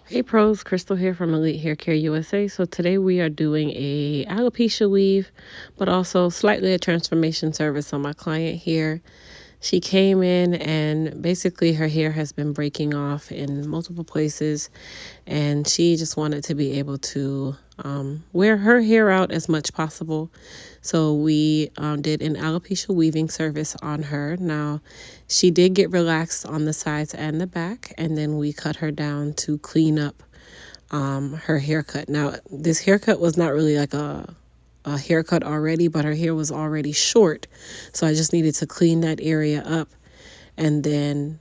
Hey pros, Crystal here from Elite Hair Care USA. So today we are doing a alopecia weave, but also slightly a transformation service on my client here. She came in and basically her hair has been breaking off in multiple places, and she just wanted to be able to wear her hair out as much possible. So we did an alopecia weaving service on her. Now, she did get relaxed on the sides and the back, and then we cut her down to clean up her haircut. Now, this haircut was not really like a haircut already, but her hair was already short. So I just needed to clean that area up and then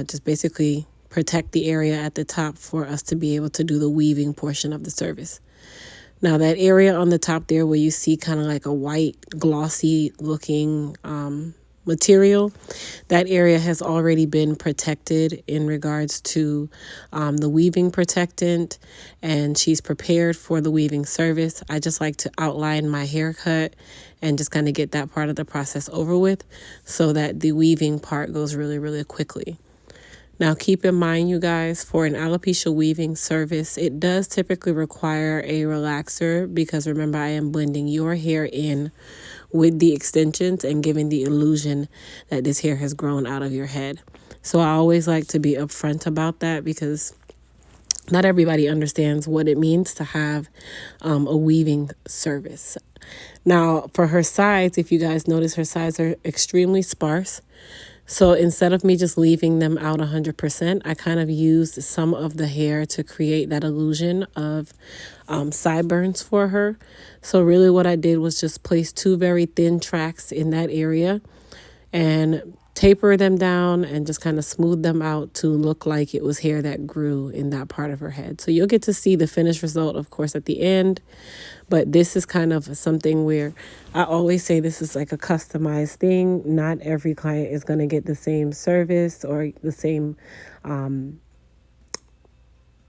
just basically protect the area at the top for us to be able to do the weaving portion of the service. Now, that area on the top there where you see kind of like a white, glossy looking material, that area has already been protected in regards to the weaving protectant, and she's prepared for the weaving service. I just like to outline my haircut and just kind of get that part of the process over with so that the weaving part goes really, really quickly. Now, keep in mind, you guys, for an alopecia weaving service, it does typically require a relaxer because remember, I am blending your hair in with the extensions and giving the illusion that this hair has grown out of your head. So I always like to be upfront about that because not everybody understands what it means to have a weaving service. Now, for her sides, if you guys notice, her sides are extremely sparse. So instead of me just leaving them out 100%, I kind of used some of the hair to create that illusion of sideburns for her. So really what I did was just place two very thin tracks in that area and taper them down and just kind of smooth them out to look like it was hair that grew in that part of her head. So you'll get to see the finished result, of course, at the end. But this is kind of something where I always say this is like a customized thing. Not every client is going to get the same service or the same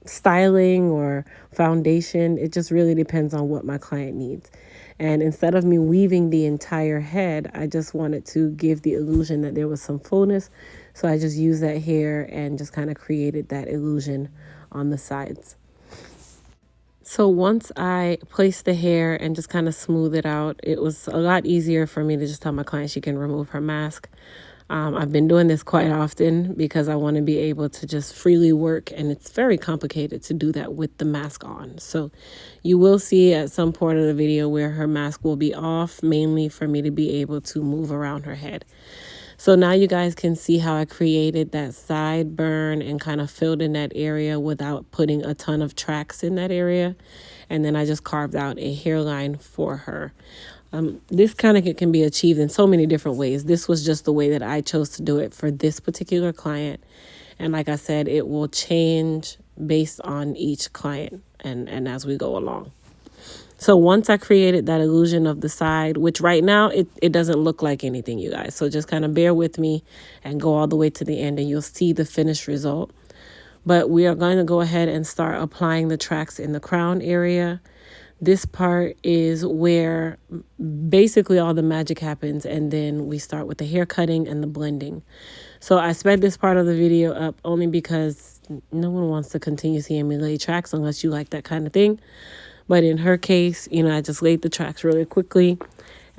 styling or foundation. It just really depends on what my client needs. And instead of me weaving the entire head, I just wanted to give the illusion that there was some fullness. So I just used that hair and just kind of created that illusion on the sides. So once I placed the hair and just kind of smooth it out, it was a lot easier for me to just tell my client she can remove her mask. I've been doing this quite often because I want to be able to just freely work, and it's very complicated to do that with the mask on. So you will see at some point of the video where her mask will be off, mainly for me to be able to move around her head. So now you guys can see how I created that side burn and kind of filled in that area without putting a ton of tracks in that area. And then I just carved out a hairline for her. This kind of can be achieved in so many different ways. This was just the way that I chose to do it for this particular client. And like I said, it will change based on each client and as we go along. So once I created that illusion of the side, which right now it doesn't look like anything, you guys. So just kind of bear with me and go all the way to the end and you'll see the finished result. But we are going to go ahead and start applying the tracks in the crown area. This part is where basically all the magic happens, and then we start with the hair cutting and the blending. So I sped this part of the video up only because no one wants to continue seeing me lay tracks unless you like that kind of thing. But in her case, I just laid the tracks really quickly.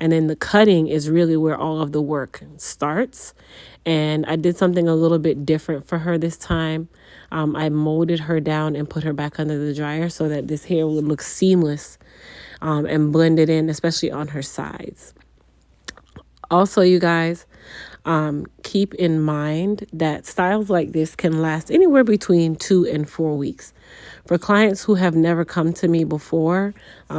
And then the cutting is really where all of the work starts. And I did something a little bit different for her this time. I molded her down and put her back under the dryer so that this hair would look seamless and blended in, especially on her sides. Also, you guys, keep in mind that styles like this can last anywhere between 2 and 4 weeks. For clients who have never come to me before,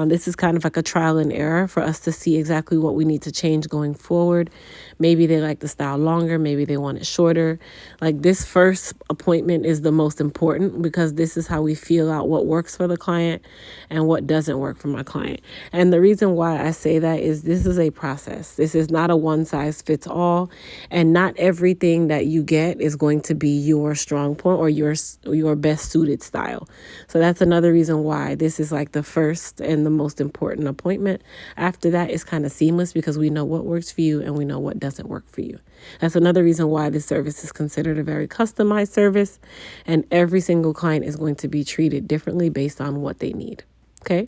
this is kind of like a trial and error for us to see exactly what we need to change going forward. Maybe they like the style longer, maybe they want it shorter. Like this first appointment is the most important because this is how we feel out what works for the client and what doesn't work for my client. And the reason why I say that is this is a process. This is not a one size fits all, and not everything that you get is going to be your strong point or your best suited style. style. So that's another reason why this is like the first and the most important appointment. After that, it's kind of seamless because we know what works for you and we know what doesn't work for you. That's another reason why this service is considered a very customized service, and every single client is going to be treated differently based on what they need. Okay.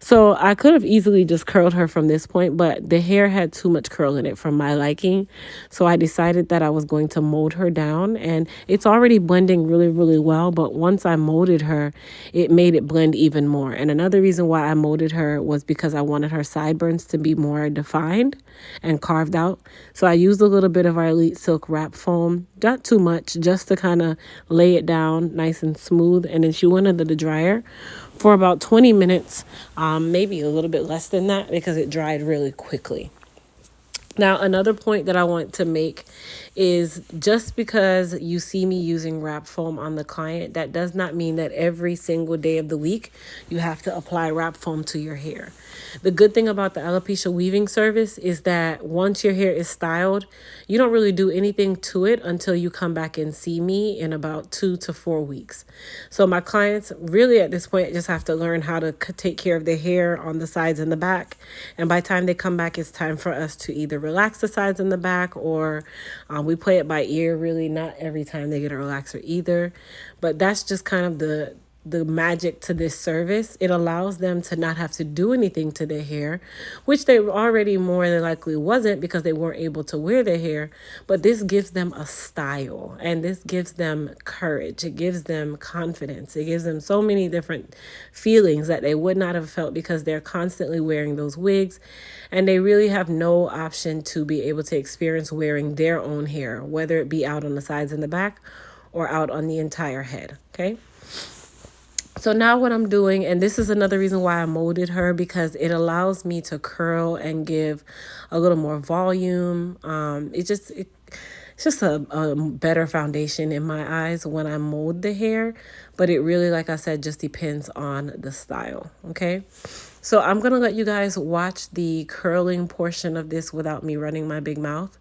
So I could have easily just curled her from this point, but the hair had too much curl in it for my liking. So I decided that I was going to mold her down, and it's already blending really, really well. But once I molded her, it made it blend even more. And another reason why I molded her was because I wanted her sideburns to be more defined and carved out. So I used a little bit of our Elite Silk wrap foam, not too much, just to kind of lay it down nice and smooth. And then she went under the dryer for about 20 minutes, maybe a little bit less than that because it dried really quickly. Now, another point that I want to make is just because you see me using wrap foam on the client, that does not mean that every single day of the week you have to apply wrap foam to your hair. The good thing about the alopecia weaving service is that once your hair is styled, you don't really do anything to it until you come back and see me in about 2 to 4 weeks. So my clients really at this point just have to learn how to take care of their hair on the sides and the back. And by the time they come back, it's time for us to either relax the sides and the back, or we play it by ear. Really, not every time they get a relaxer either, but that's just kind of the magic to this service. It allows them to not have to do anything to their hair, which they already more than likely wasn't because they weren't able to wear their hair. But this gives them a style, and this gives them courage. It gives them confidence. It gives them so many different feelings that they would not have felt because they're constantly wearing those wigs, and they really have no option to be able to experience wearing their own hair, whether it be out on the sides and the back or out on the entire head. Okay. So now what I'm doing, and this is another reason why I molded her, because it allows me to curl and give a little more volume. It's just a better foundation in my eyes when I mold the hair. But it really, like I said, just depends on the style. Okay. So I'm going to let you guys watch the curling portion of this without me running my big mouth.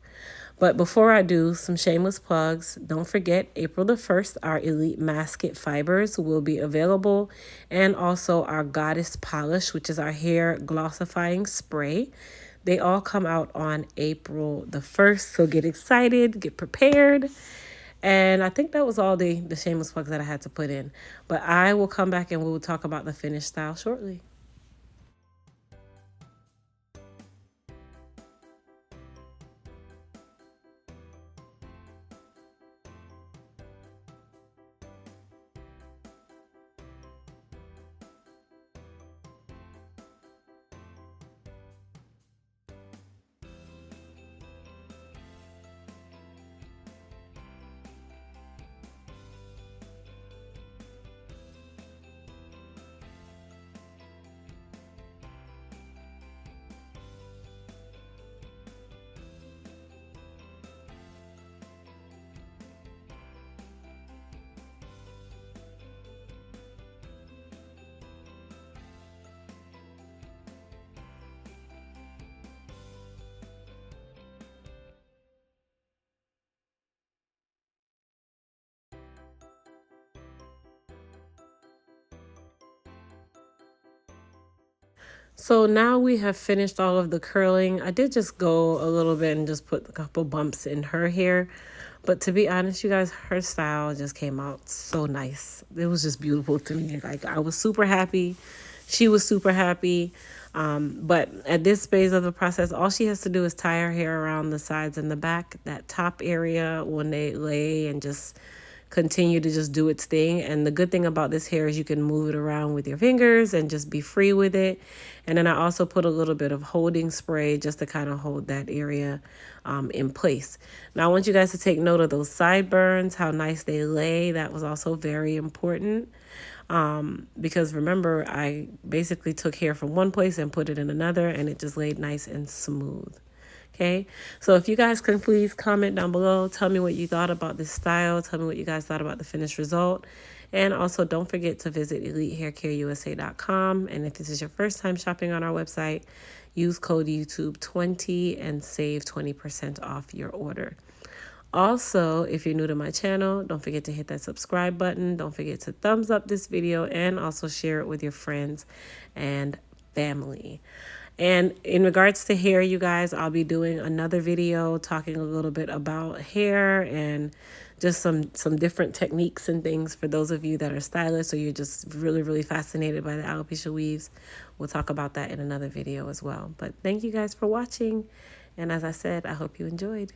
But before I do, some shameless plugs. Don't forget, April the 1st, our Elite Masket Fibers will be available. And also our Goddess Polish, which is our hair glossifying spray. They all come out on April the 1st. So get excited, get prepared. And I think that was all the shameless plugs that I had to put in. But I will come back and we will talk about the finished style shortly. So now we have finished all of the curling. I did just go a little bit and just put a couple bumps in her hair. But to be honest, you guys, her style just came out so nice. It was just beautiful to me. Like, I was super happy. She was super happy. But at this phase of the process, all she has to do is tie her hair around the sides and the back, that top area when they lay, and just continue to just do its thing. And the good thing about this hair is you can move it around with your fingers and just be free with it. And then I also put a little bit of holding spray just to kind of hold that area in place. Now I want you guys to take note of those sideburns, how nice they lay. That was also very important. Because remember, I basically took hair from one place and put it in another, and it just laid nice and smooth. Okay, so if you guys can please comment down below, tell me what you thought about this style, tell me what you guys thought about the finished result, and also don't forget to visit EliteHairCareUSA.com. And if this is your first time shopping on our website, use code YouTube20 and save 20% off your order. Also, if you're new to my channel, don't forget to hit that subscribe button. Don't forget to thumbs up this video and also share it with your friends and family. And in regards to hair, you guys, I'll be doing another video talking a little bit about hair and just some different techniques and things for those of you that are stylists or you're just really fascinated by the alopecia weaves. We'll talk about that in another video as well. But thank you guys for watching. And as I said, I hope you enjoyed.